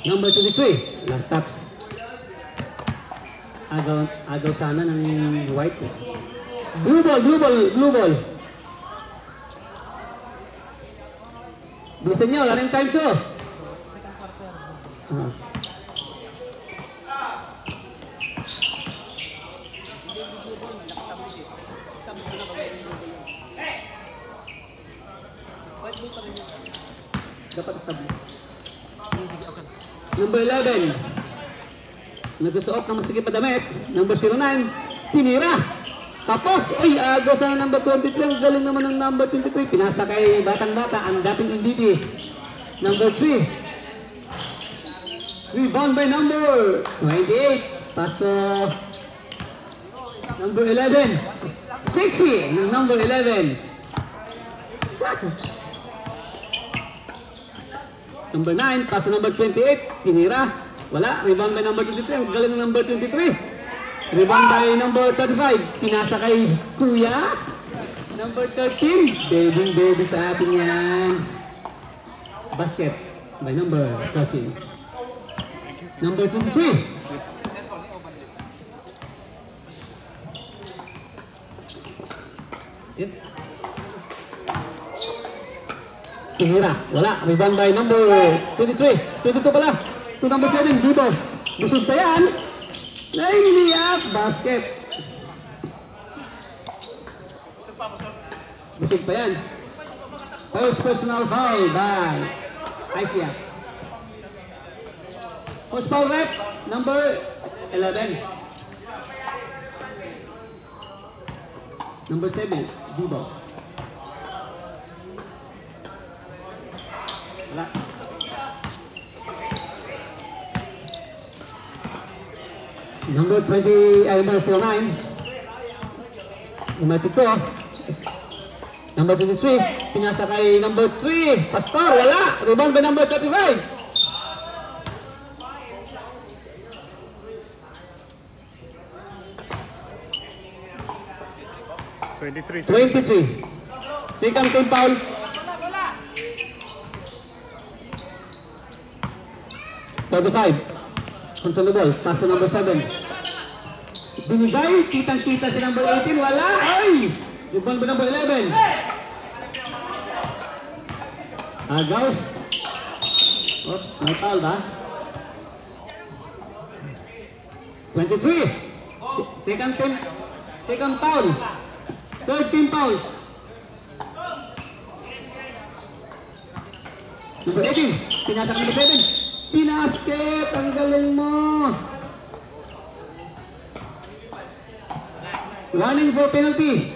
Number 23. Last touch. Agaw sana ng white. Blue ball, blue ball, blue ball. Gusto nyo, wala rin time to. Dapat establish. Number 11. Nagsusuot ng masikip pa damit. Number 09. Tinira. Tapos, uy, agaw sa number 23. Ang galing naman ng number 23. Pinasa kay batang-bata, ang dating MVP. Number 3. Rebound by number 28. Pass to number 11. 60 ng number 11. Number 9, pass to number 28. Tinira. Wala. Rebound by number 23. Ang galing ng number 23. Rebound by number 35. Pinasa kay Kuya. Number 13. Baby sa atin yan. Basket by number 13. Number 23. Yep. Tinira. Wala. Rebound by number 23. 22 pala. To number 7. Dito. Busog pa yan. Nailiyak. Basket. Busog pa yan. First personal foul by Aisha. First foul rep. Number 11. Number 7. Dito. Wala. Number 20, number 09. Number 2. Number 23. Pinasa kay number 3. Pastor, wala. Rebound by number 35. Second team foul. $35. Control the ball. Pass to number 7. Binigay. Kitang-kita si number 18. Wala. Ay! Rebound by number 11. Agaw. Oops. May foul ba? 23. Second team. Second foul. Third team foul. Number 18. Pinasa ka number 7. Pinasket! Ang galing mo! Running for penalty.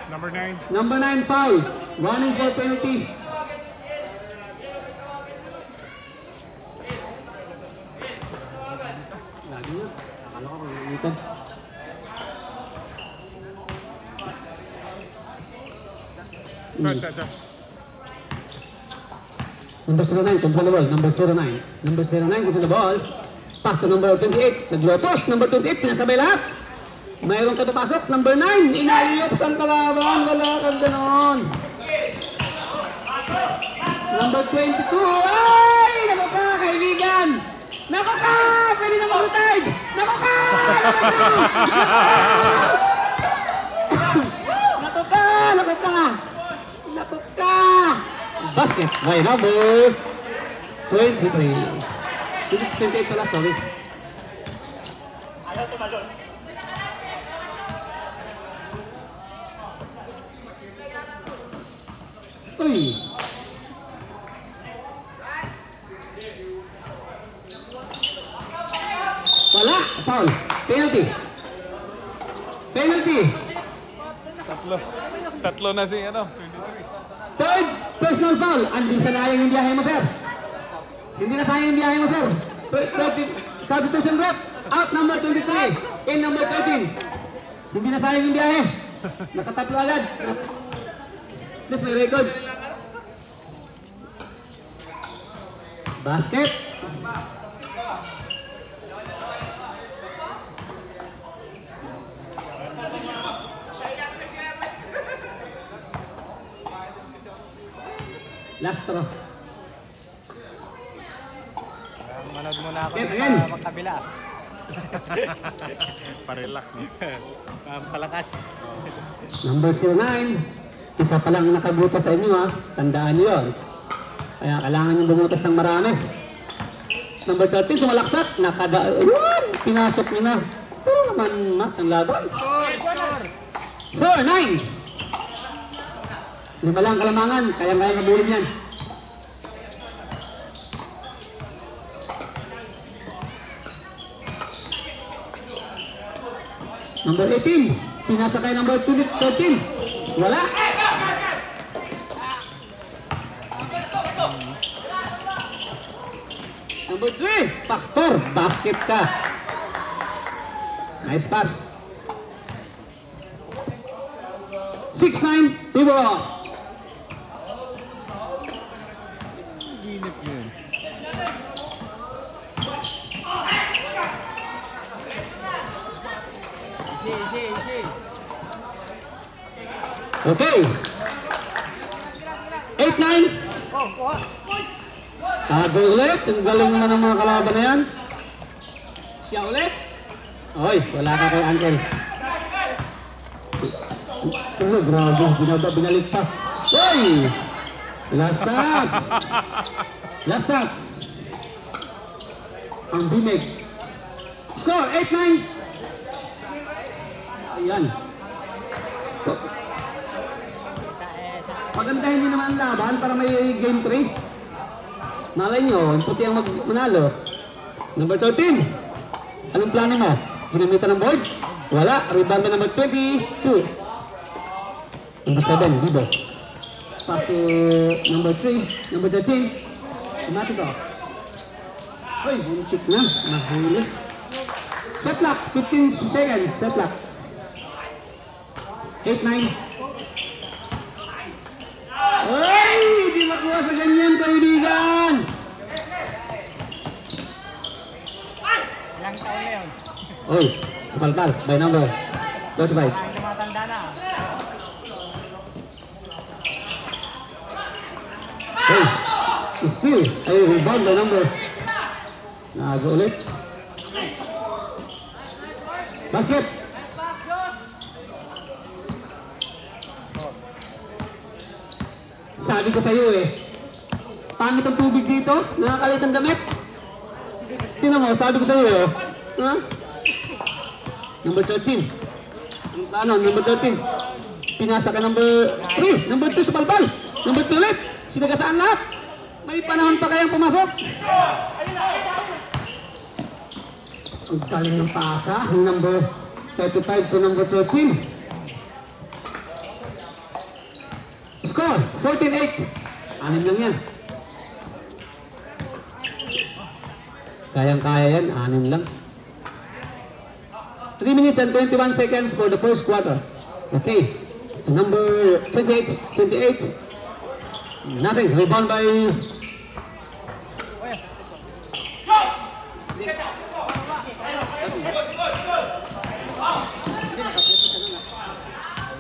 Number 9. Number 9 foul. Running for penalty. Lagi na. Akala ko mag-iitan. Shot. Number 09, control the ball. Number 09. Number 09, control the ball. Pass to number 28. Naglotos. Number 28, pinasabay lahat. Mayroon ka pasok. Number 9, inaliyop sa kalaban. Wala kang ganon. Number 22. Ay! Naku ka, kaibigan! Naku ka! Pwede na mag-retard! Naku ka! Naku ka! Naku ka! Naku ka! Basket by number 23. 28 pala, sorry. Ayaw tumalon. Uy! Wala! Foul! Penalty! Penalty! Tatlo na si ano. Third personal foul. Hindi sayang yung biyahe mo, sir. Hindi na sayang yung biyahe mo, sir. Substitution rep. Out number 23. In number 13. Hindi na sayang yung biyahe. Nakatatlo agad. Please, may record. Basket. Last throw. Manood muna ako Yes, dun again. sa magkabila. Parilak. Palakas. Number 09. Isa pa lang nakabutas sa inyo ha. Tandaan niyo yun. Kaya kailangan nyo bumutas ng marami. Number 13, sumalaksak. Ayun! Pinasok nyo na. Ito naman match ang laban. Score! 4-9. 5 lang kalamangan. Kaya-kaya nabulin yan. Number 18. Pinasa kay number 13. Wala. Number 3. Pastor. Basket ka. Nice pass. 6-9. Tibo. Ginip yun. Easy. Okay. 8-9. Oh, kuha. Tago ulit. Ang galing naman ng mga kalaban na yan. Siya ulit. Oy, wala ka kay Uncle. Oh, grabe. Binalik pa. Oy! Last touch. Ang bimig. Score, 8-9. Ayan. Pagandahin nyo naman ang laban para may game 3. Malay nyo, yung puti ang manalo. Number 13. Anong plano mo? Ginamitan ng board? Wala. Rebound na number 22. Number 7, Libo. Pass to number 3. Number 13. Automatic off. Uy, bullshit na. Nahuli. Shot clock. 15 seconds. Shot clock. 8-9. Uy! Di makuha sa ganyan, kaibigan! Ilang taon na yun? Uy, sapalpal. By number 25. Ay, tumatanda na. Uy, still. Ay, rebound by number. Nagawa ulit. Basket. Sabi ko sa'yo eh, pangit ang tubig dito, nakakalit ang damit. Tingnan mo, sabi ko sa'yo eh. Ha? Number 13. Ang plano, number 13. Pinasa ka number 3. Number 2 sa palpal. Number 2 ulit. Sinagasaan lahat. May panahon pa kayang pumasok. Ang galing ng pasa. Number 35 to number 13. Score, 14-8. 6 lang yan. Kayang-kaya yan, 6 lang. 3 minutes and 21 seconds for the first quarter. Okay. So number 28. Nothing. Rebound by...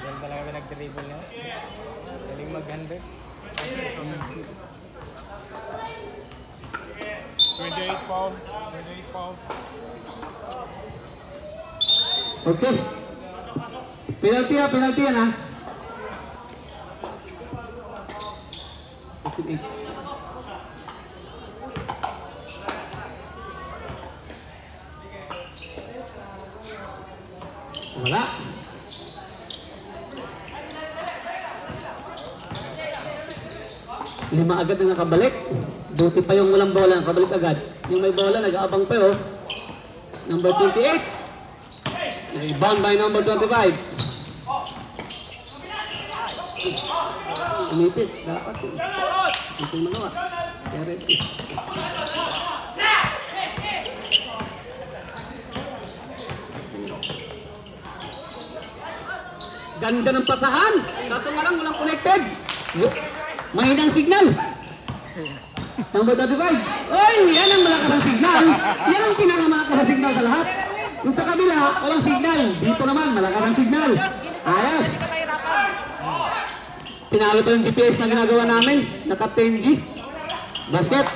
Ganun talaga ba nag-dribble niya? Galing mag-handle. 28 foul. Okay. Penalty yan ha. 14-8. Wala. Lima agad na nakabalik. Buti pa yung walang bola, nakabalik agad. Yung may bola, nag-aabang pa yun. Number 28. Rebound by number 25. Umipit, dapat. Ito yung magawa. Kaya ganda ng pasahan. Kaso nga lang, walang connected. Mahinang signal. Number 35. Oy, yan ang malakas ng signal. Yan ang pinakamalakas ng signal sa lahat. Kung sa kabila, walang signal. Dito naman, malakas ng signal. Ayos. Pinalo pa yung GPS na ginagawa namin. Naka 10G. Basket.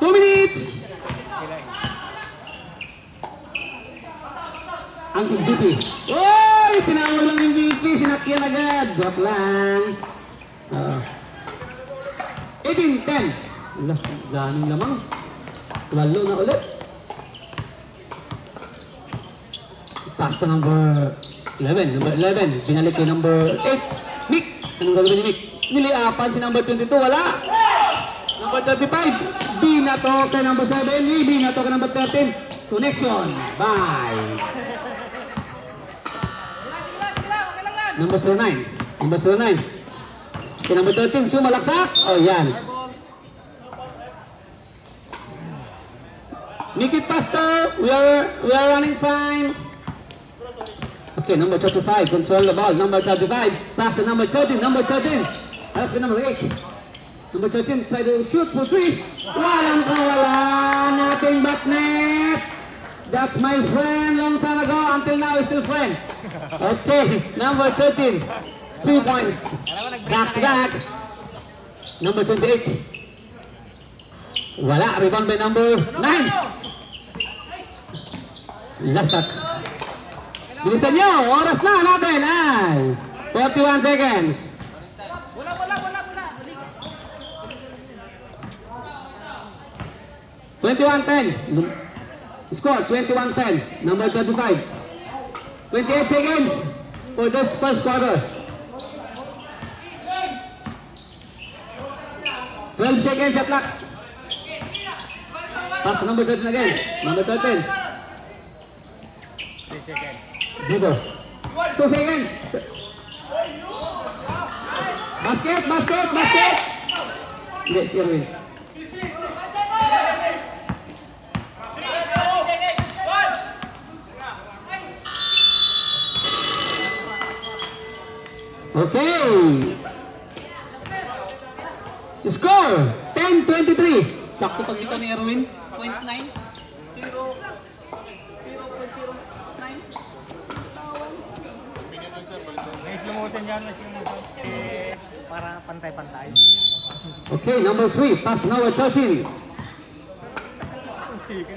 2 minutes! Ang MVP. Oy! Tinawag lang yung MVP. Sinakyan agad. Drop lang. 18-10. Wala, ganong lamang. 12 na ulit. Pass to number 11. Number 11. Binalik kay number 8. Mick. Anong gagawin ni Mick? Niliapan si number 22. Wala. Number 35. B na to kay number 7. B na to kay number 13. Connection. Bye. Number 09. Number 09. Kay number 13. Sumalaksak. Oh, yan. Make it faster. We are running fine. Okay, number 35. Control the ball. Number 35. Pass to number 13. Number 13. Pass to number 8. Number 13. Try to shoot for 3. Walang kawala. Nothing but net. That's my friend long time ago. Until now, he's still friend. Okay, number 13. 3 points. Back to back. Number 28. Wala. Rebound by number 9. Last touch. Bilisan nyo. Oras na natin ay 41 seconds. 21-10. Score 21-10. Number 35. 28 seconds for this first quarter. 12 seconds at clock. Pass to number 13 again. Number 13. 3 seconds. Dito. 2 seconds. Basket, basket, basket. Hindi, si Erwin. Okay. Score 10-23. Sakto pag kita ni Erwin. 0.9. May slow motion dyan, may slow motion. Para pantay-pantay. Okay, number 3. Pass number 13.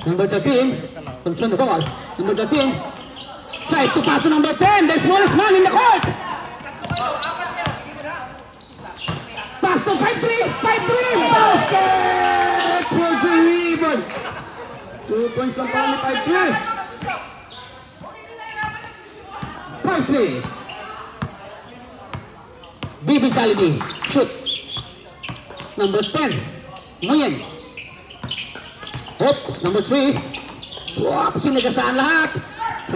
Number 13. Control the ball. Number 13. Try to pass to number 10. The smallest man in the court. Pass to 5-3. 5-3. Basket. For the rebound. 2 points lang pa ni 5-3. 5-3. Bibi Jollibee. Shoot. Number 10. Nguyen. Oops. Number 3. Wow. Sinagasaan lahat.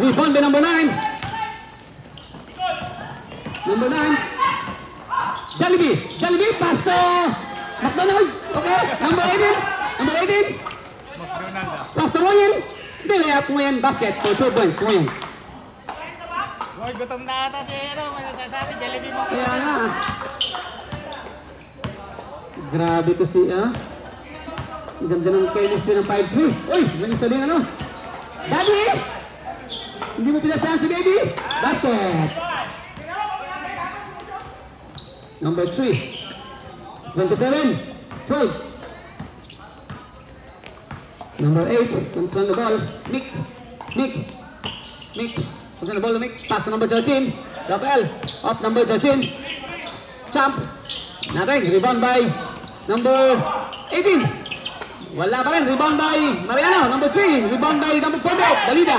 Rebound by number 9. Number 9. Jollibee. Jollibee. Pass to McDonald. Okay. Number 18. Number 18. Pass to Nguyen. Layup Nguyen. Basket for 2 points. Nguyen. Boy, gutom na ata si Hero. May nasasabi, Jollibee mo. Kaya nga. Grabe to si, ang ganda ng chemistry ng 5-3. Uy, may sabing ano? Daddy! Hindi mo pinasahan si baby? Basket! Number 3. 27. 12. Number 8. Control the ball. Mick. Mick. Mick. Control the ball to Mick. Pass to number 13. Rafael. Off number 13. Champ. Nothing. Rebound by number 18. Wala pa rin. Rebound by Mariano. Number 3. Rebound by number 48. Dalida.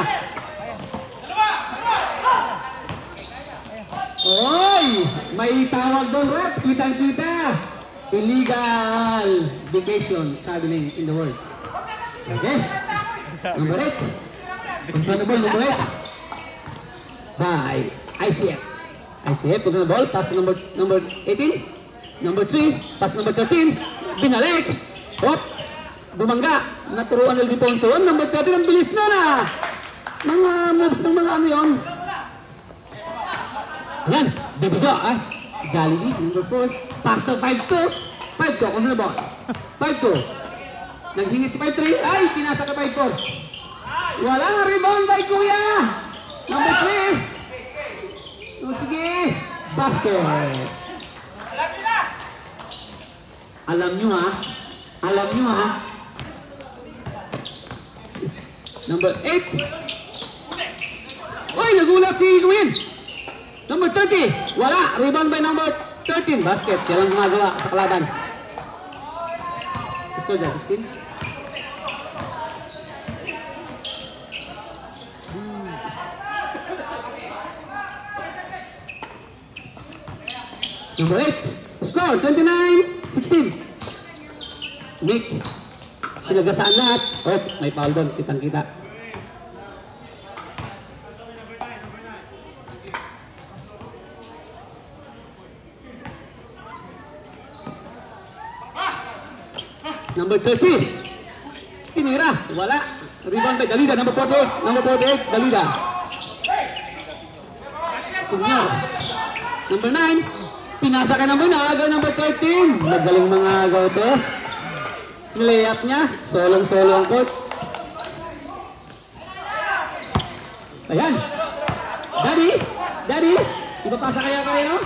Oy! May tawag doon, rep. Kitang-kita. Illegal vacation traveling in the world. Okay? Number 8. Control the ball. Number 8. By ICF. ICF. Control the ball. Pass to number 18. Number 3. Pass number 13. Binalik. Hop. Bumangga. Naturuan ng Liponso. Number 13. Ang bilis na. Mga moves ng mga ano yun. Yan. Diviso. Jollibee. Number 4. Pass to 5-2. 5-2. Control the ball. 5-2. Naghingit si 5-3. Ay! Pinasa ka 5-4. Wala. Rebound by Kuya. Number 3. Oh, sige. Basket. Alam nyo ha. Number 8. Uy, nagulat si Gawin. Number 30. Wala. Rebound by number 13. Basket. Siya lang gumagawa sa kalaban. Score dyan, 16. Number 8. Score, 29-16. Nick. Sinagasaan lahat. Oh, may foul doon. Kitang-kita. Number 30. Tinira. Wala. Rebound by Dalida. Number 48. Number 48. Dalida. Senior. Number 9. Pinasa ka naman. Agaw number 13. Magaling mga agaw to. Nilayap niya. Solong-solo ang court. Ayan. Daddy. Daddy. Ipapasa kaya kayo?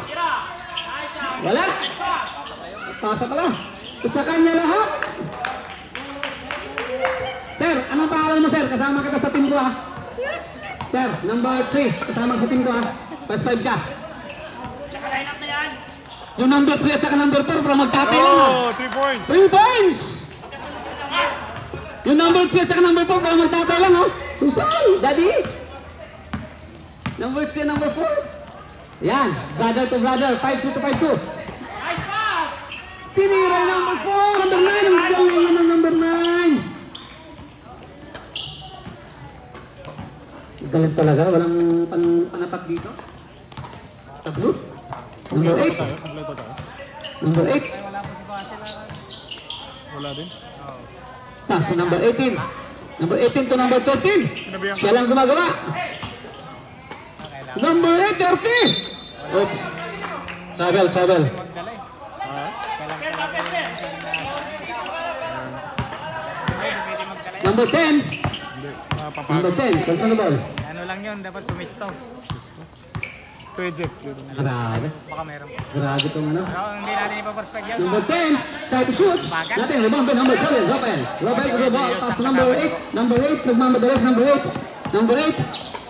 Wala. Pasa pala. Sa kanya lahat. Sir, anong pangalan mo, sir? Kasama kita sa team ko, ha? Sir, number 3. Kasama sa team ko, ha? First 5 ka. Yung number 3 at saka number 4, pero magtatay lang, ha? Oh, 3 points. 3 points! Yung number 3 at saka number 4, pero magtatay lang, ha? Susay, daddy! Number 3 and number 4. Yan, brother to brother, 5-2 to 5-2. Tinira number 4, number 9, ang galing ng number 9. Galing talaga, walang panapat dito. Sa blue. Number 8. Number 8. Wala din. Pass to number 18. Number 18 to number 13. Siya lang gumagawa. Number 8, 30. Oops. Travel. Number 10. Number 10, control the ball. Ano lang yun, dapat tumisto. Pwede. Grabe. Baka meron. Grabe itong ano. Pero hindi natin ipaprospect yan. Number 10, try to shoot. Natin, rebound by number 7, Rafael. Rafael to the ball, pass to number 8. Number 8, nagmamadalas, number 8. Number 8,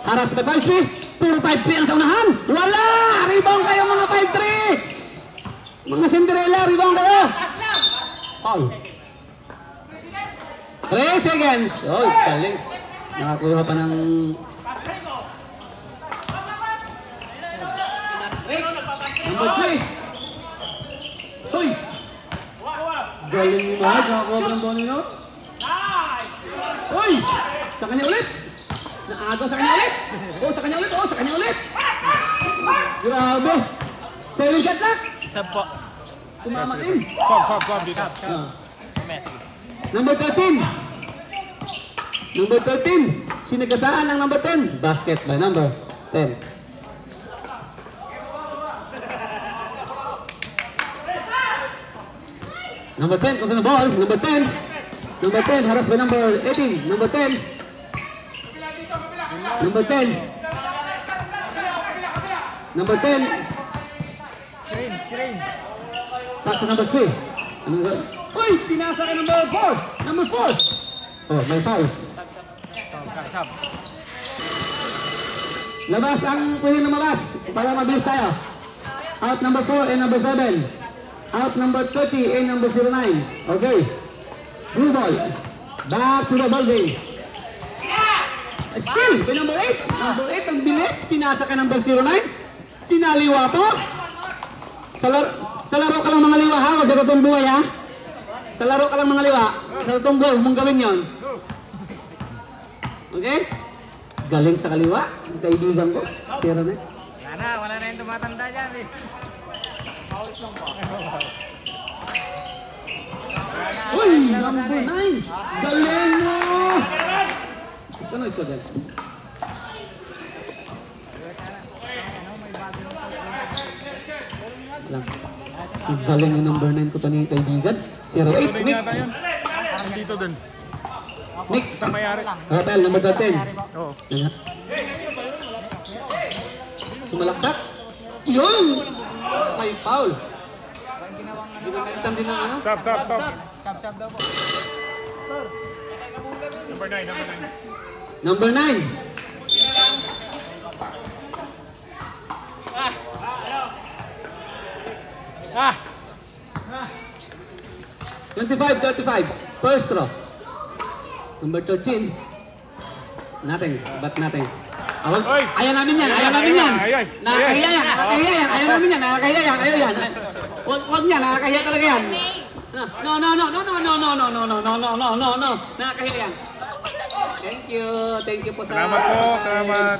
haras by 5-3. Puro 5-3 ang sa unahan. Wala! Rebound kayo mga 5-3. Mga Cinderella, rebound kayo. Foul. 3 seconds. Oh, galing. Nakakuha pa ng... Number 3. Uy! Galing ni Mahal. Nakakuha pa ng Bonino. Uy! Sa kanya ulit. Naagaw sa kanya ulit. Oh, sa kanya ulit. Oh, sa kanya ulit. Grabe. 7 shot lang. Sab po. Tumama din. Sab dito. Number 13. Number 13. Sinagasaan ng number 10. Basket by number 10. Number 10 comes on the ball. Number 10. Number 10 harassed by number 18. Number 10. Number 10. Number 10. Screen. Pass to number 3. Uy! Pinasa kay number 4. Number 4. Oh, may fouls. Sab. Labas ang pwede lumabas para mabilis tayo. Out number 4 and number 7. Out number 30 and number 09. Okay. Blue ball. Back to the ball game. Still, by number 8. Number 8 ang bilis. Pinasa ka number 09. Tinaliwa to. Sa laro ka lang mga liwa, ha? Huwag ka itong buhay, ha? Sa laro ka lang mga liwa. Sa itong buhay, huwag mong gawin yun. Okay? Galing sa kaliwa. Ang kaibigan ko. Pero na. Wala na yung tumatanda dyan eh. Uy! Number 9! Galing mo! Ano ito dyan? Lang. Ang galing yung number 9 ko pa ni kaibigan. 08, Nick. Dito din. Nick. Isang mayari. Hotel, number 13. Oo. Yan. Sumalaksak. Yun! May foul. Ginamitan din ng ano? Sab. Sab daw po. Number 9. Number 9. Ah! 25-35. First throw. Number 13. Nothing. But nothing. Awal. Oy! Ayaw namin yan. Ayaw namin yan. Ay. Nakakahiya yan. Nakakahiya yan. Ayaw namin yan. Nakakahiya yan. Ayaw yan. Huwag yan. Nakakahiya talaga yan. No. Nakakahiya yan. Thank you. Thank you po sa... Salamat po. Salamat.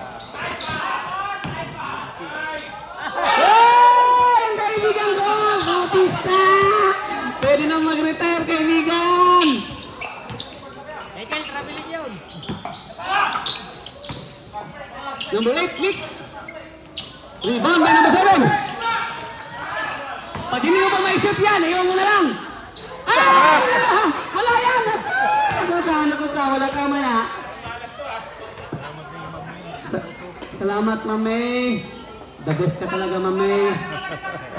Oh! Ang kaibigan ko! Bautista! Pwede na mag-retire, kaibigan! Michael, traveling yun. Number 8, Nick. Rebound by number 7. Pag hindi mo pa ma-shoot yan, iwan mo na lang. Ah! Wala yan! Wala ka maya. Salamat, Mamay. The best ka talaga, Mamay.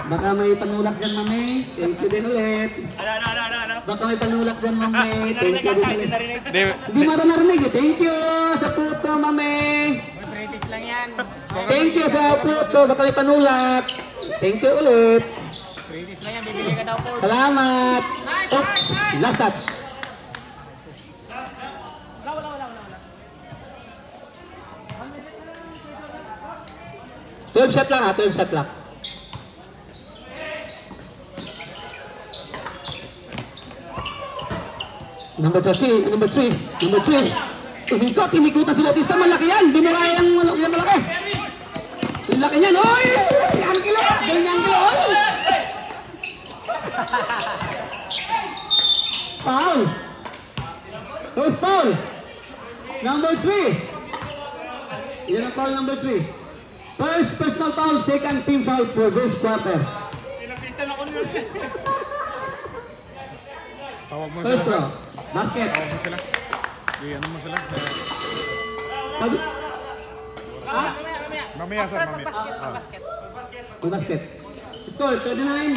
Baka may panulak dyan, Mamay. Thank you din ulit. Baka may panulak dyan, Mamay. Thank you din ulit. Hindi mo rin narinig eh. Thank you sa puto, Mamay. British lang yan. Thank you sa puto. Baka may panulak. Thank you ulit. British lang yan. Bibili ka daw po. Salamat. Oh, last touch. Wala. 12 shot lang ha, 12 shot lang. Number 3, number 3. Umikot si Bautista, malaki yan. Di mo kaya yung malaki. Yung laki niyan, oy! Yan kilo, ganyan kilo, oy! Foul. First foul. Number 3. Yan ang foul number 3. First personal foul, second team foul for this quarter. Tawag mo First sila. row, basket. Tawag mo sila. Ano mo sila? Sabi, Mamaya, sir. Mamaya. yung basket. Score, 39.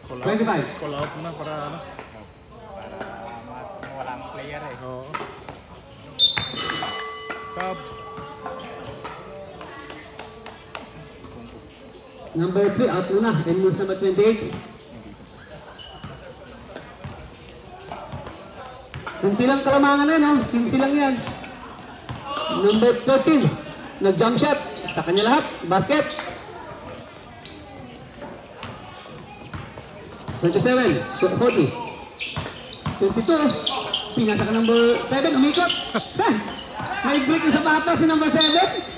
Call 25. Call out mo na para ano. Walang player eh. Oo. Sub. Number 3, out muna. And moves number 28. Kunti lang kalamangan na yun, oh. 15 lang yan. Number 13, nag-jump shot. Sa kanya lahat, basket. 27, 40. 22, pinasa ka number 7, umikot. May break yung sapatos si number 7.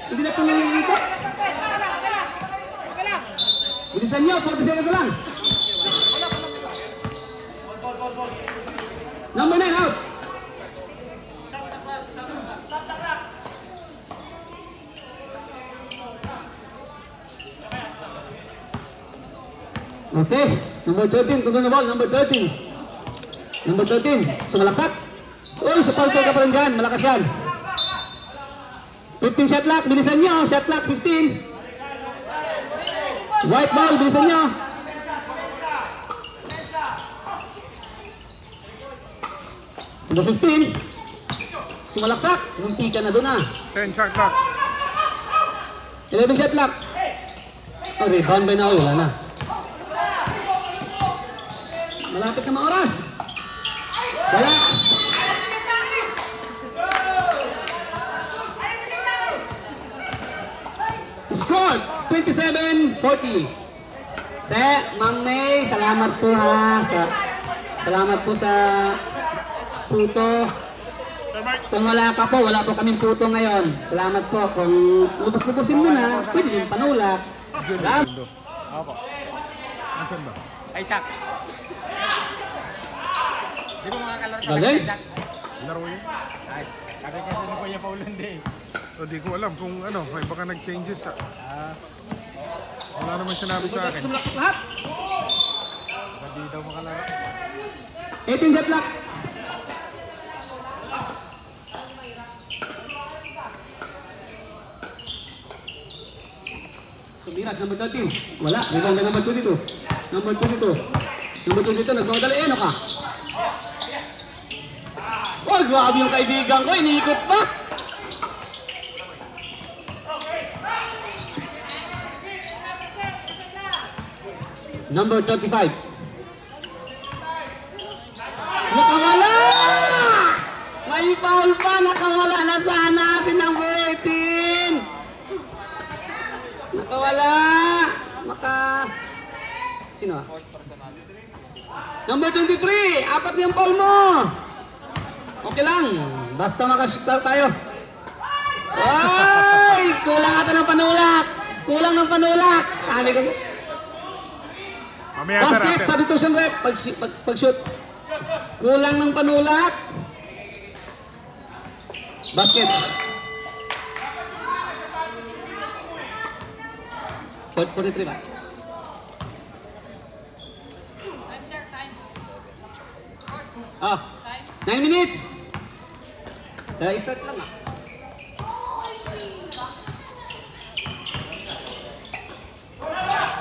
Hindi na kung nangingikot. Bilisan nyo, 40 seconds lang. Number 9 out. Okay, number 13, kung na ball, number 13. Number 13, sumalaksak. Uy, sa foul ka pa rin dyan, malakas yan. 15 shot clock, bilisan nyo, shot clock 15. White ball, bilisan nyo. Number 15. Sumalaksak. Munti ka na doon ah. 10 shot clock. 11 shot clock. Oh, rebound by na. Wala na. Malapit na mga oras. Wala. Score 27-40. Ma'am May, salamat po ha. Salamat po sa puto. Kung wala ka po, wala po kaming puto ngayon. Salamat po. Kung lubos-lubusin mo na, pwede yung panulak. Salamat. Ako. Ansan ba? Isaac. Di ko makakalaro talaga Bagay? Isaac. Laro yun? Ay, sabi kasi ni Kuya Paulande eh. O di ko alam kung ano, may baka nag-changes ah. Wala naman sinabi sa akin. Sumalak lahat. Baka di daw makalaro. 18 shot clock. Sumiras, number 13. Wala, rebound na number 22. Number 22. Number 22, nagmamadali. Ano ka? Oh, grabe yung kaibigan ko. Iniikot pa. Number 35. Nakawala! May foul pa, nakawala na sana si number 18. Nakawala. Sino? Number 23, apat yung foul mo. Okay lang, basta makashoot tayo. Ay, kulang ata ng panulak. Kulang ng panulak. Sabi ko. Mamaya sir, Basket, after. substitution rep, pag-shoot. Kulang ng panulak. Basket. Court 43 ba? Ah, 9 minutes. Kaya start lang ah.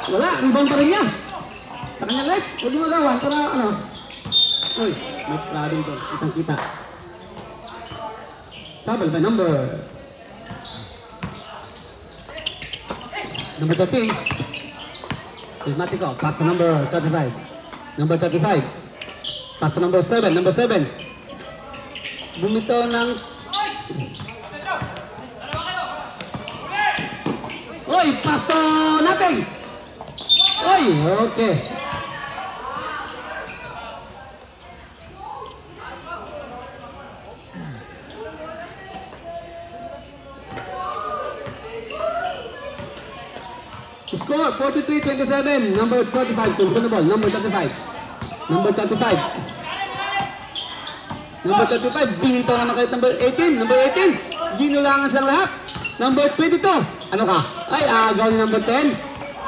Wala, rebound pa rin niya. Sa kanya left, huwag mo magawan para ano. Uy, may problem doon. Kitang-kita. Trouble by number 13. Ismatico, pass to number 35. Number 35. Pass to number 7. Number 7. Bumito ng... Uy, pass to nothing. Uy, okay. Score 43-27. Number 45 to the ball. Number 35. Number 35. Number 35. Binito naman kahit number 18. Number 18. Ginulangan silang lahat. Number 22. Ano ka? Ay, agaw ni number 10.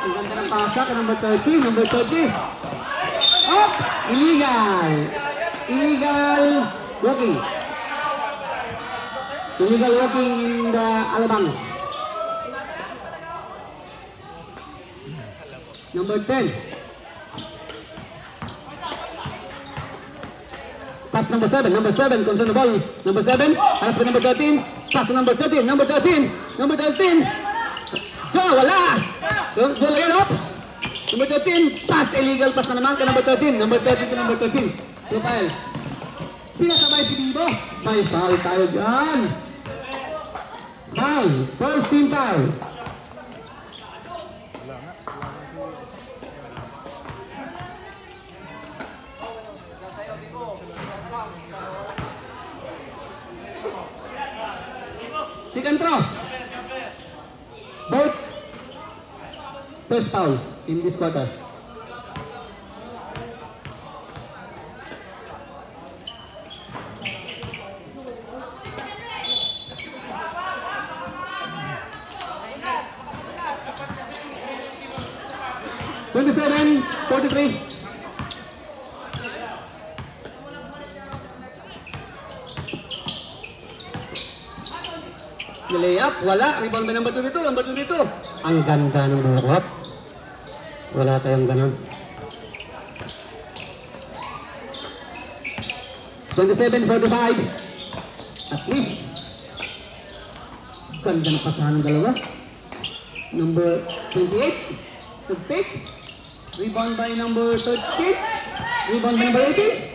Ang ganda ng pasak. Number 30. Number 30. Oh! Illegal. Illegal walking. Illegal walking in the Alabang. Number 10. Pass number 7. Number 7 comes on the ball. Number 7. Pass by number 13. Pass to number 13. Number 13. Number 13. Joe, wala. Joe Leon Ops. Number 13. Pass illegal. Pass na naman ka number 13. Number 13 to number 13. Profile. Sinasabay si Bibo. May foul tayo dyan. Foul. First team foul. Second throw. Both first foul in this quarter. (27, 43). Layup, wala. Rebound by number 22, number 22. Ang ganda ng buhok. Wala tayong ganun. 27-45. At least. Ganda ng pasahan ng dalawa. Number 28. Nag-pick. Rebound by number 13. Rebound by number 18.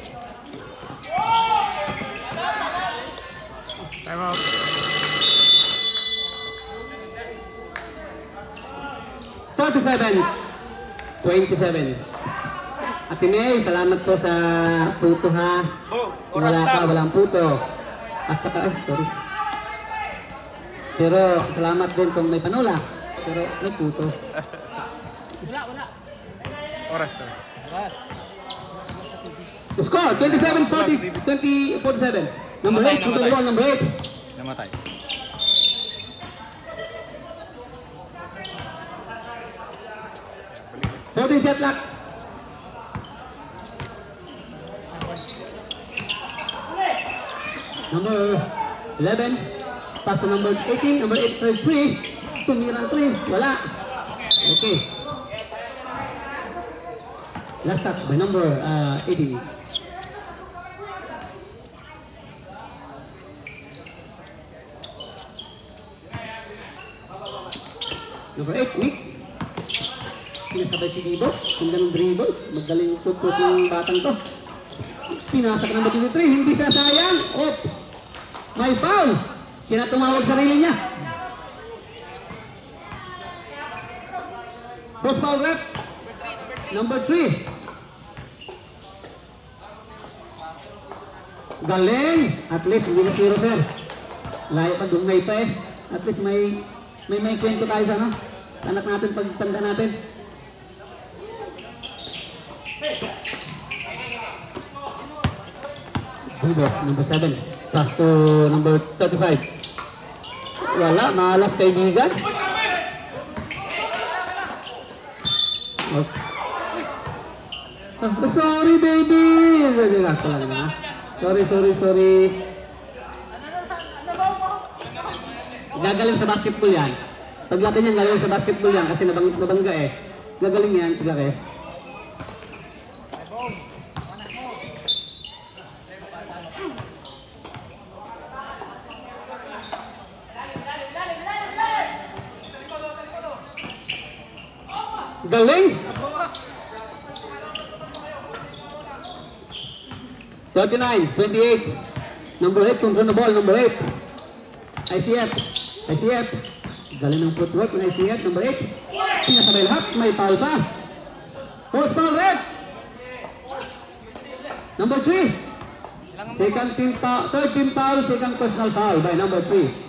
Time out. 27. Ate May, salamat po sa puto ha. Kung wala ka, walang puto. At saka, sorry. Pero salamat din kung may panula. Pero may puto. Oras sir. Score, 27-47. Number 8, shoot on the ball, number 8. Namatay. Floating shot clock. Number 11. Pass to number 18. Number 8, third 3. Tumirang 3. Wala. Okay. Last touch by number 18. Number 8, Nick. Sinasabay si Bibo. Ganda ng dribble. Magaling tutut yung batang to. Pinasa ka number 23. Hindi siya sayang. Oops. May foul. Siya na tumawag sarili niya. Post foul rep. Number 3. Galing. At least hindi na zero, sir. Layo pa, dumay pa eh. At least may kwento tayo sa ano. Anak natin, pagtanda natin. Bibo, number 7. Pass to number 35. Wala, malas kaibigan. Okay. Oh, sorry, baby. Relax lang na. Sorry. Gagaling sa basketball yan. Paglaki niyan, gagaling sa basketball yan kasi nabangga eh. Gagaling yan, paglaki. Galing! 39, 28. Number 8, control the ball, number 8. ICF. Galing ng footwork ng ICF, number 8. Pinasabay lahat, may foul pa. Post foul red. Number 3. Third team foul, second personal foul by number 3.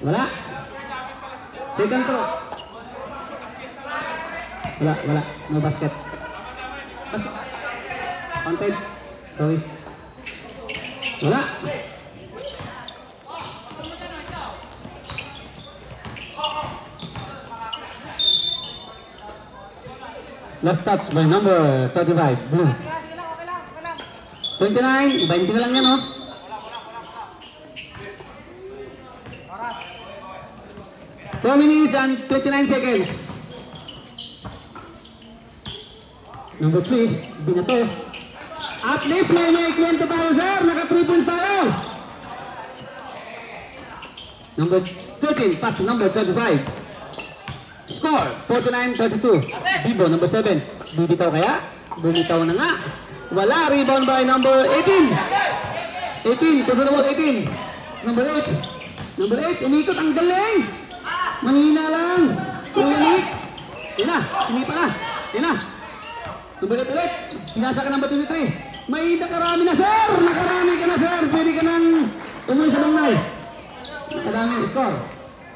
Wala. Second throw. Wala. No basket. Counted. Sorry. Wala. Last touch by number 35. Blue. 29. 20 na lang yan, oh. Four minutes and 29 seconds. Number 3, binato. At least may kwento tayo, sir. Naka 3 points tayo. Number 13, pass to number 35. Score, 49-32. Bibo, number 7. Bibitaw kaya? Bumitaw na nga. Wala, rebound by number 18. 18, to the ball, 18. Number 8. Number 8, inikot, ang galing. Manina lang. Kuya Nick. Yan na, sinipa na. Yan na. Number 8 ulit. Sinasa ka number 23. May nakarami na, sir. Nakarami ka na, sir. Pwede ka nang umuwi sa bangnay. Nakarami. Score.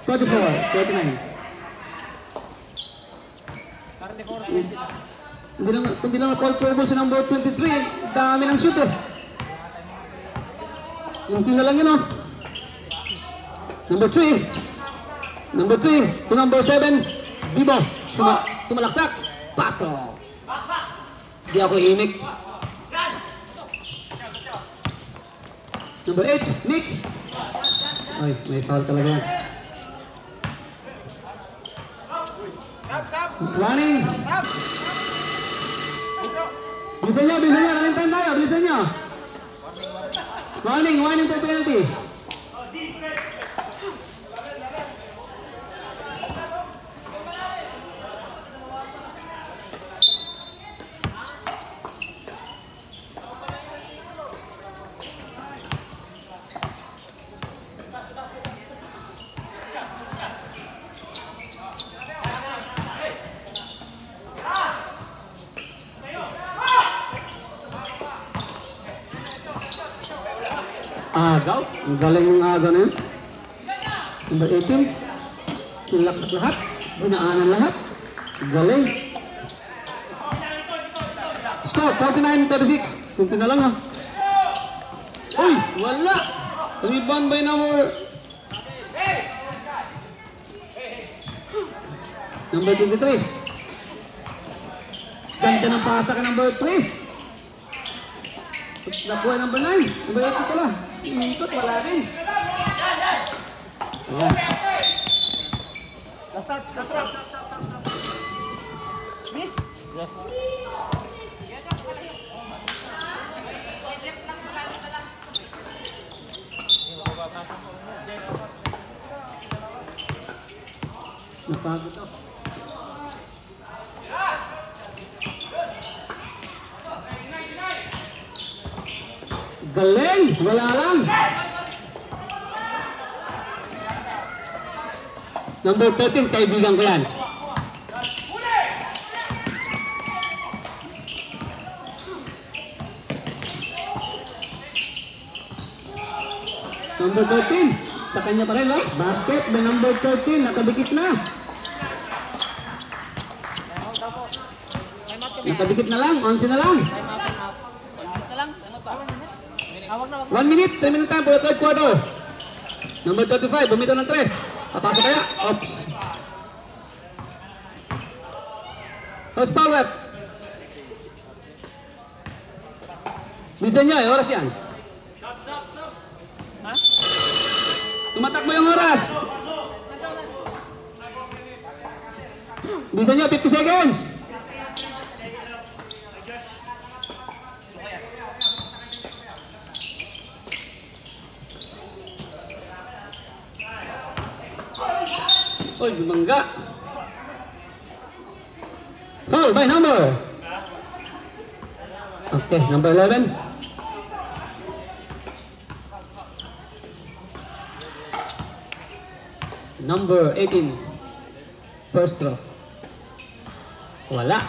44-39. Hindi lang call for ball sa number 23. Dami ng shoot eh. Yung tina lang yun, oh. Number 3. Number 3 to number 7. Bibo. Sumalaksak. Pasto. Di ako imik. Number 8. Nick. Ay, may foul talaga. Running. Bilisan nyo. Running tayo. Bilisan nyo. Warning for penalty. Agaw, ang galing yung agaw na yun. Number 18. Sinlaksak lahat. Binaanan lahat. Galing. Score, 49-36. Kunti na lang, ha. Uy, wala. Rebound by number 23. Ganda ng pasa ka number 3. Nakuha number 9. Number 8 ito lang. Iikot, wala rin. Ayan. Last touch. Smith? Yes. Napagod ako. Galing! Wala lang! Number 13, kaibigan ko yan. Number 13, sa kanya pa rin, oh. Basket, the number 13, nakadikit na. Nakadikit na lang, 11 na lang. 1 minute, 3 minute time for the third quarter. Number 35, bumitaw ng 3. Papasok kaya? Oops. House foul rep. Bilisan nyo, oras yan. Tumatakbo yung oras. Bilisan nyo, 50 seconds. Oy, bumangga. Foul by number. Okay, number 11. Number 18. First throw. Wala.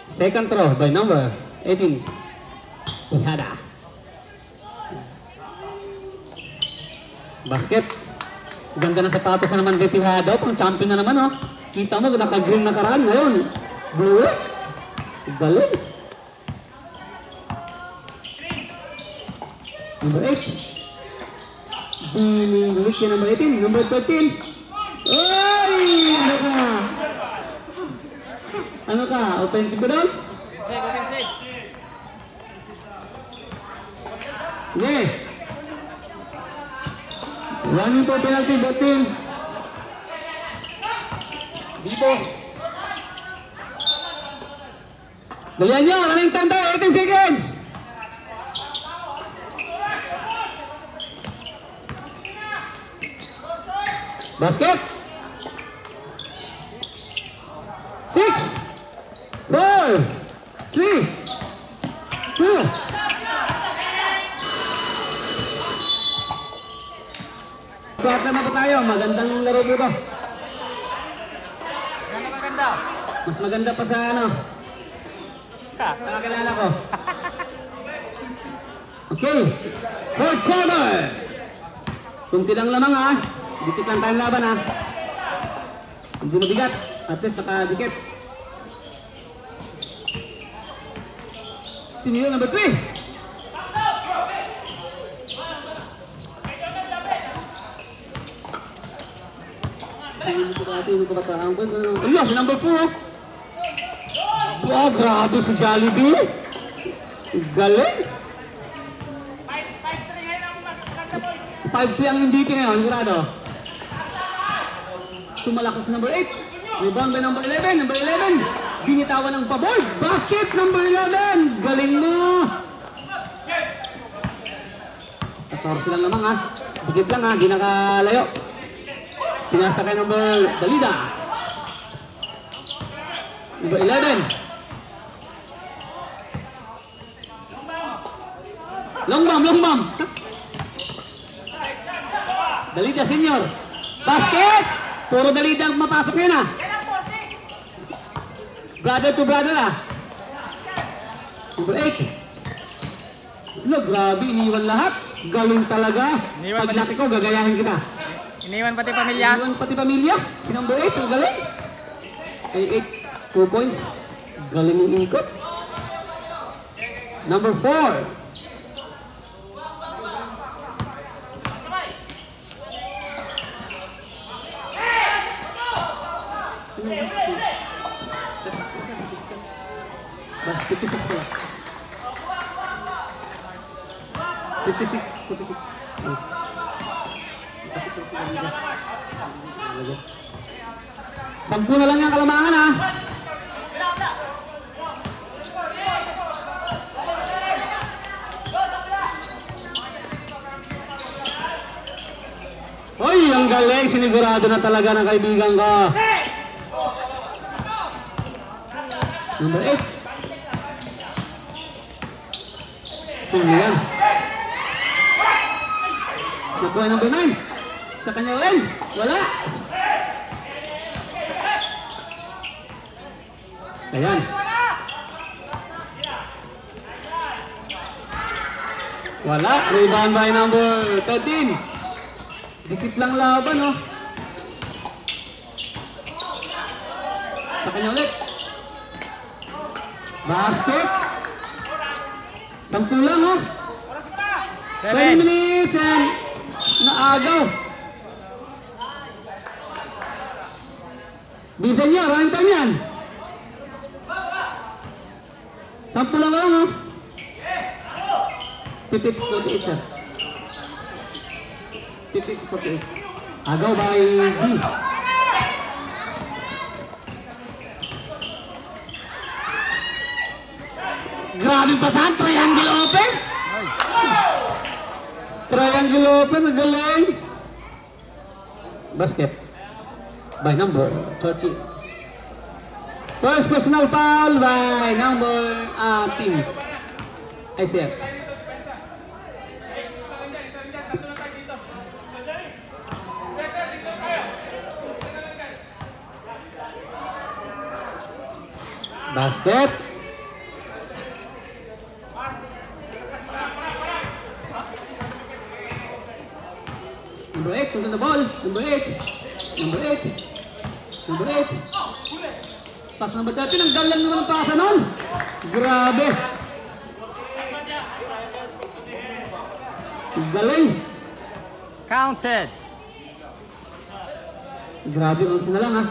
Second throw by number 18. Ihada. Basket. Ganda ng sapatos na naman Tihada. Pang champion na naman, oh. Kita mo, naka-green na karaan ngayon. Blue. Galing. Number 8. Bilis ka number 18. Number 13. Oy! Ano ka? Ano ka? Offensive ba doon? Offensive. Yeah. 1 po penalty, botin. Bibo. Dalihan nyo, running time tayo, 18 seconds. Basket. 6, 4, 3, 2. Suat naman po tayo, magandang laro po ito. Ano maganda? Mas maganda pa sa ano, sa kakilala ko. Okay, fourth quarter. Kunti lang lamang, ha. Dikit lang tayong laban, ha. Hindi mabigat, at least nakadikit. Sino number 3? Hindi ko bataan ko. Ayun, si number 4. Wow, grabe si Jollibee. Galing. 5-3 ang hindi ngayon, sigurado. Tumalakas number 8. Rebound by number 11. Number 11. Binitawan ng pabor. Basket number 11. Galing mo. 14 lang naman, ha. Bigit lang, ha. Di nakalayo. Pinasa kay number Dalida. Number 11. Long bomb. Dalida senior. Basket! Puro Dalida ang mapasok yun, ah. Brother to brother, ah. Number 8. Ano, grabe, iniwan lahat. Galing talaga. Paglaki ko, gagayahin kita. Iniwan pati pamilya. Iniwan pati pamilya. Si number 8, ang galing. Ay, 8, 2 points. Galing yung ikot. Number 4. Bas, 56 pala. 56. Sampu na lang yung kalamangan, ha. Hoy, ang galing. Sinigurado na talaga ng kaibigan ko. Number 8. Yan. Nakuha number 9. Sa kanya ulit. Wala. Ayan. Wala. Rebound by number 13. Dikit lang laban, oh. Sa kanya ulit. Basket. 10 lang, oh. 20 minutes and naagaw. Bisa niya, running time yan. 10 lang lang, oh. 50-48, sir. 50-48. Agaw by B. Grabe pasahan, triangle offense. Triangle open, galing. Basket by number 30. First personal foul by number team ICF. Basket. Number 8, to the ball. Number 8. Number 8. Number 8. Pass number 13. Ang galang naman ang pasa nun. Grabe. Galing. Counted. Grabe, unsa na lang, ha.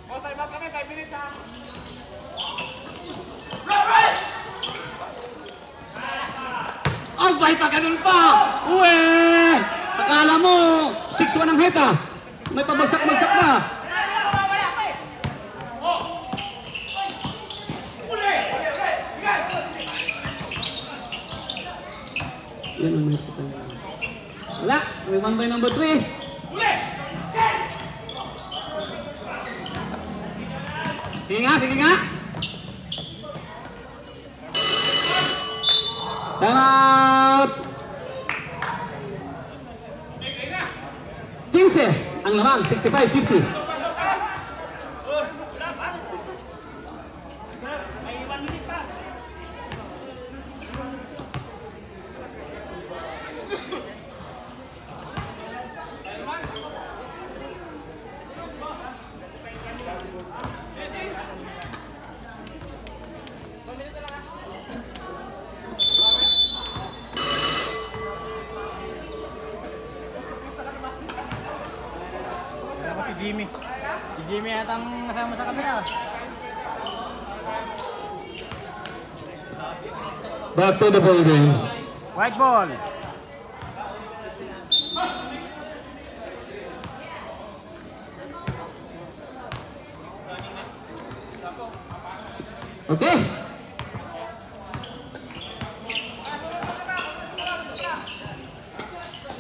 Boss, time out kami, 5 minutes ha. Oh, bay pa ganun pa. Uwe. Akala mo 6-1 ang heta. May pabagsak-bagsak pa. Yan ang meron pa. Wala. Rebound by number 3. Sige nga, sige nga. Time out. 15 ang lamang, 65-50. Jimmy. Si Jimmy yata ang kasama sa kamera. Back to the ball game. White ball. Okay.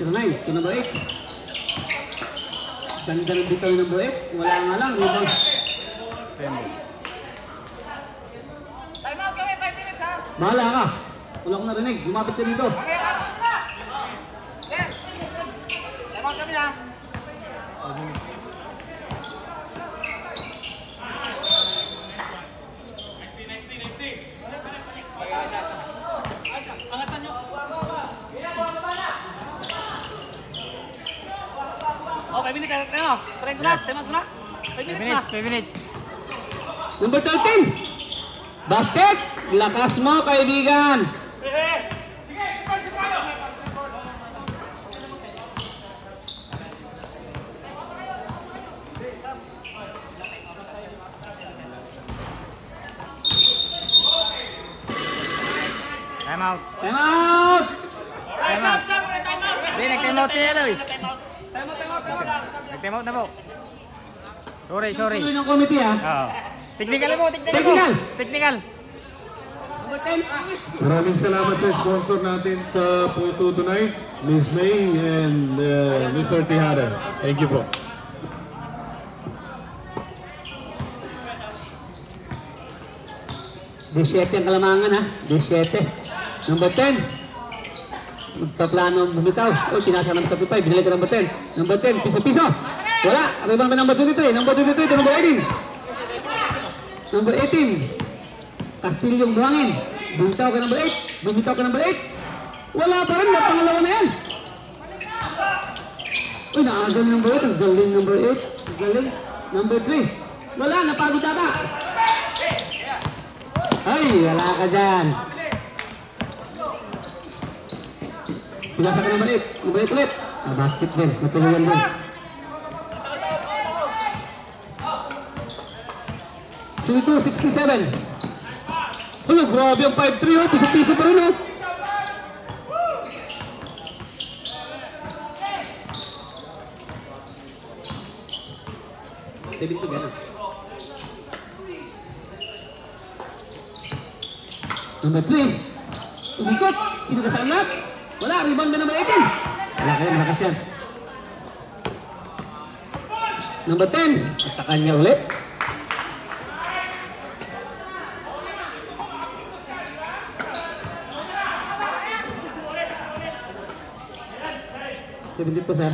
Nine, to number 8. Ganda ng bitaw ng number 8. Wala nga lang. Rebound. Time out kami, 5 minutes ha. Bahala ka. Wala akong narinig. Lumapit ka dito. Okay, Sir. Time out kami ha. Oh, 5 minutes. Try ko na. Time out ko na. 5 minutes na. 5 minutes. Number 13. Basket. Lakas mo, kaibigan. Time out. Time out. Time out. Hindi, nag-time out siya eh. Time out. Nag-time out na po. Sorry. Tuloy ng committee, ha. Oo. Technical po, technical. Technical. Technical. Number Maraming salamat sa sponsor natin sa photo tonight, Ms. May and Mr. Tihada. Thank you po. D7 ang kalamangan ha. D7. Number 10. Magpaplano bumitaw. O, tinasa ng 35. Binalik ka number 10. Number 10, piso-piso. Wala. Rebound by number 23. Number 23 to number 18. Number 18. Castilyong buhangin. Bumitaw ka number 8. Bumitaw ka number 8. Wala pa rin. Pangalawa na yan. Uy, naagal number 8. Ang galing number 8. Ang galing. Number 3. Wala. Napagod ata. Ay, wala ka dyan. Pinasa ka number 8. Number 8 ulit. Basket din. Matuluyan din. Shooting 2, 67. Uy, grabe ang 5-3 oh. Piso-piso pa rin oh. David to gano'n. Number 3. Umikot. Sino ka sa anak? Wala. Rebound na number 18. Wala kayo. Malakas yan. Number 10. Sa kanya ulit. Sebentar po, sir.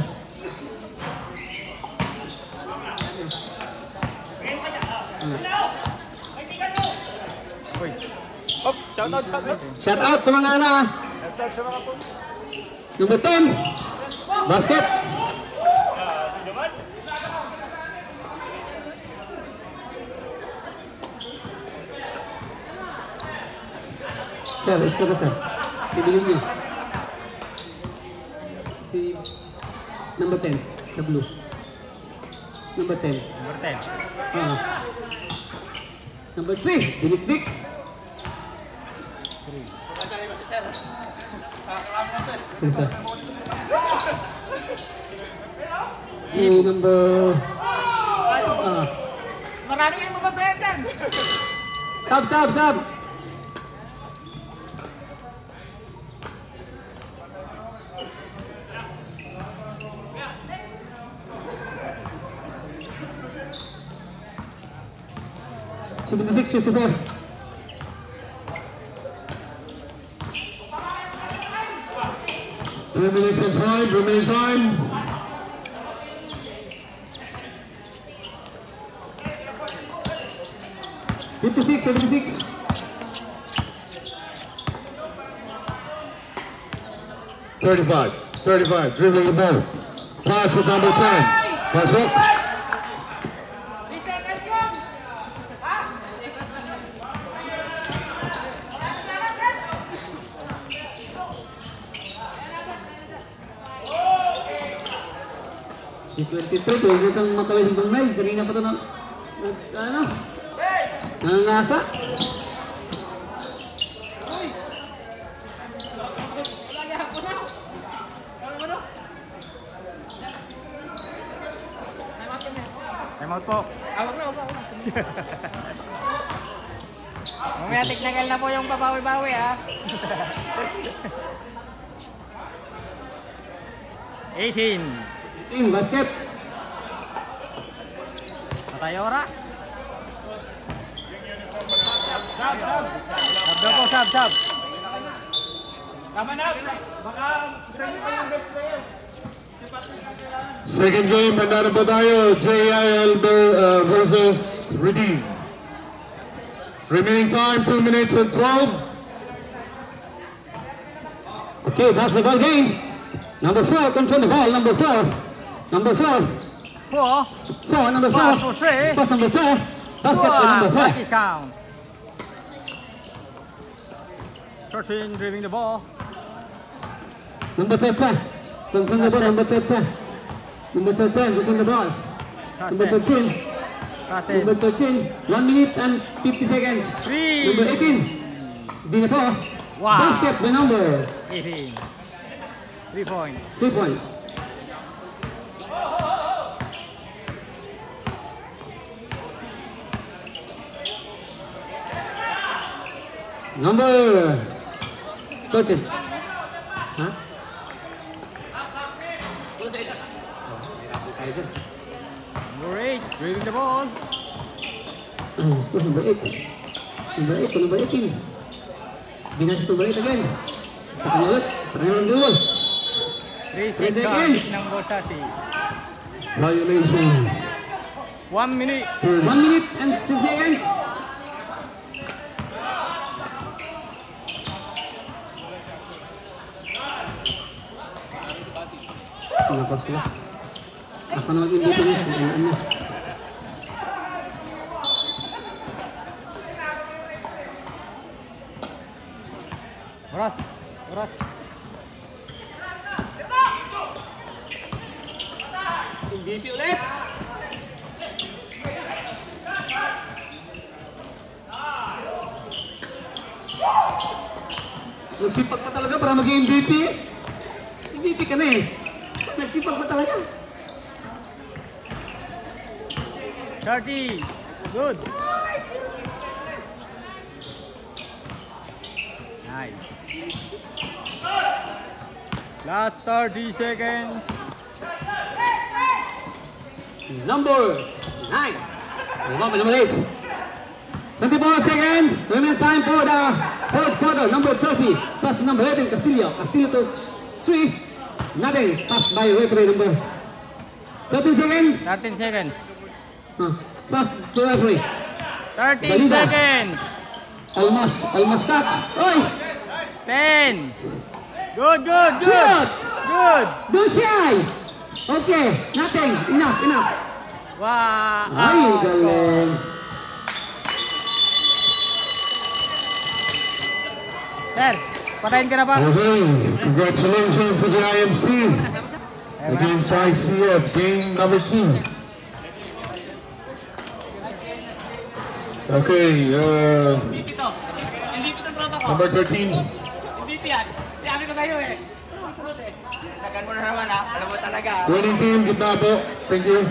Hop, shout out, shout out. Shout out sa mga anak. Number 10. Basket. Sir, isko na sir. Sibilin niyo. Si number 10, sa blue. Number 10. Number 10. Number 3, Dinik-dik. Sir. Si number... Marami kayong mga Brendan. Sab. So, the next is the ball. Remaining time. 56, 76. $35, dribbling the ball. Pass with number 10. Pass up. 3 seconds yun. Si 22, pwede kang makawin ng bangay. Kanina pa ito na... Nangangasa. Time out po. Awag na. Mamaya technical na po yung pabawi-bawi ha. 18. Team basket. Patay oras. Sab daw po, sab. Tama na. Baka sa inyo yung best player. Second game, Bandara Batayo, JIL versus Redeem. Remaining time, 2 minutes and 12. Okay, basketball game. Number 4, control the ball. Number 4. Number 4. 4, number 4. Pass for 3. Pass number 4. Basket for number 4. Lucky count. 13 dribbling the ball. Number 5, control the ball. Number 5, number 13, control the ball. Number 13. Number 13, 1 minute and 50 seconds. 3. Number 18. Di na po. Wow. Basket by number 18. 3 points. 3 points. Number 13. Ha? Number 8, driving the ball. Number 8. Number 8, number 18. Binasa number 8 again. Saka ulit. Saka yung dual. 3 seconds. seconds, number 30. Violation. 1 minute. 1 minute and 6 seconds. Nakaw sila. Ako na mag-invite niya. Ano na. Oras. Oras. Invite ulit. Nagsipag pa talaga para maging MVP. MVP ka na eh. Nagsipag pa talaga. 30. Good. Nice. Last 30 seconds. Number 9. Number 8. 24 seconds. Remaining time for the fourth quarter. Number 30. Pass number 18. Castillo. Castillo to 3. Nothing. Pass by referee number 13 seconds. 13 seconds. Pass to referee. 13 Balida. seconds. Almost touch. Oi! 10. Good, good, good. Shoot! Good. Don't shy! Okay. Nothing. Enough. Wow. Ay, galing. Sir, patayin ka na ba? Okay, congratulations to the IMC against ICF, game number 2. Okay, MVP to. MVP to tropa ko. number 13. MVP yan. Sabi ko sa'yo eh. Tagan mo na naman ha. Alam mo talaga. Winning team, gitna po. Thank you.